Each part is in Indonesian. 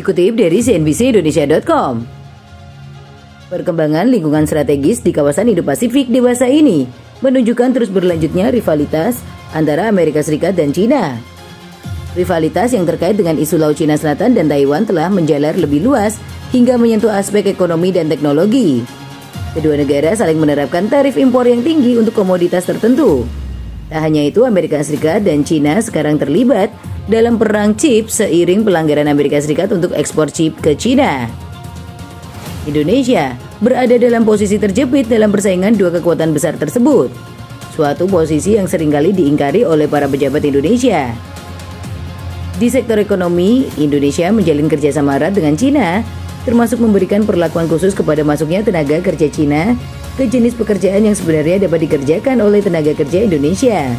Dikutip dari cnbcindonesia.com. Perkembangan lingkungan strategis di kawasan Indo-Pasifik dewasa ini menunjukkan terus berlanjutnya rivalitas antara Amerika Serikat dan China. Rivalitas yang terkait dengan isu Laut Cina Selatan dan Taiwan telah menjalar lebih luas hingga menyentuh aspek ekonomi dan teknologi. Kedua negara saling menerapkan tarif impor yang tinggi untuk komoditas tertentu. Tak hanya itu, Amerika Serikat dan China sekarang terlibat dalam perang chip seiring pelanggaran Amerika Serikat untuk ekspor chip ke China. Indonesia berada dalam posisi terjepit dalam persaingan dua kekuatan besar tersebut, suatu posisi yang seringkali diingkari oleh para pejabat Indonesia. Di sektor ekonomi, Indonesia menjalin kerjasama erat dengan China, termasuk memberikan perlakuan khusus kepada masuknya tenaga kerja China ke jenis pekerjaan yang sebenarnya dapat dikerjakan oleh tenaga kerja Indonesia.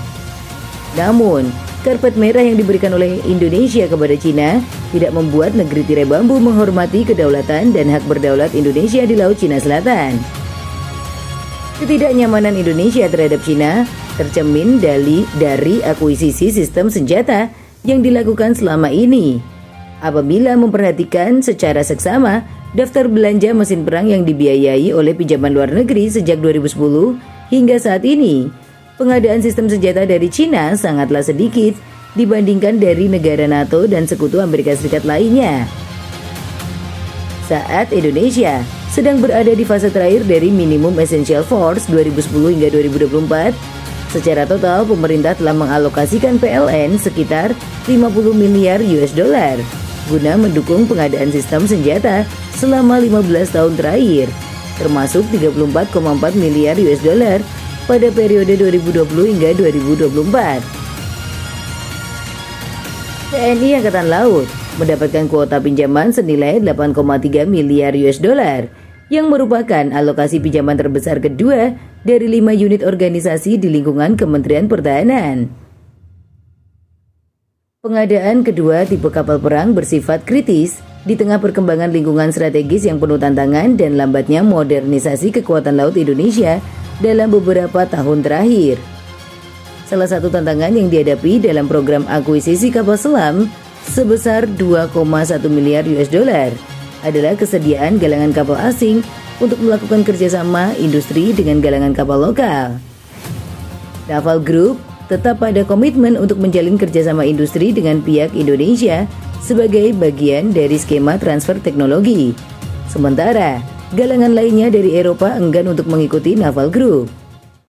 Namun, karpet merah yang diberikan oleh Indonesia kepada China tidak membuat negeri tirai bambu menghormati kedaulatan dan hak berdaulat Indonesia di Laut Cina Selatan. Ketidaknyamanan Indonesia terhadap China tercermin dari akuisisi sistem senjata yang dilakukan selama ini. Apabila memperhatikan secara seksama daftar belanja mesin perang yang dibiayai oleh pinjaman luar negeri sejak 2010 hingga saat ini, pengadaan sistem senjata dari China sangatlah sedikit dibandingkan dari negara NATO dan sekutu Amerika Serikat lainnya. Saat Indonesia sedang berada di fase terakhir dari Minimum Essential Force 2010 hingga 2024, secara total pemerintah telah mengalokasikan PLN sekitar 50 miliar US dollar guna mendukung pengadaan sistem senjata selama 15 tahun terakhir, termasuk 34,4 miliar US dollar pada periode 2020 hingga 2024. TNI Angkatan Laut mendapatkan kuota pinjaman senilai 8,3 miliar US dollar yang merupakan alokasi pinjaman terbesar kedua dari 5 unit organisasi di lingkungan Kementerian Pertahanan. Pengadaan kedua tipe kapal perang bersifat kritis di tengah perkembangan lingkungan strategis yang penuh tantangan dan lambatnya modernisasi kekuatan laut Indonesia dalam beberapa tahun terakhir. Salah satu tantangan yang dihadapi dalam program akuisisi kapal selam sebesar 2,1 miliar US dollar adalah kesediaan galangan kapal asing untuk melakukan kerjasama industri dengan galangan kapal lokal. Naval Group tetap pada komitmen untuk menjalin kerjasama industri dengan pihak Indonesia sebagai bagian dari skema transfer teknologi. Sementara galangan lainnya dari Eropa enggan untuk mengikuti Naval Group.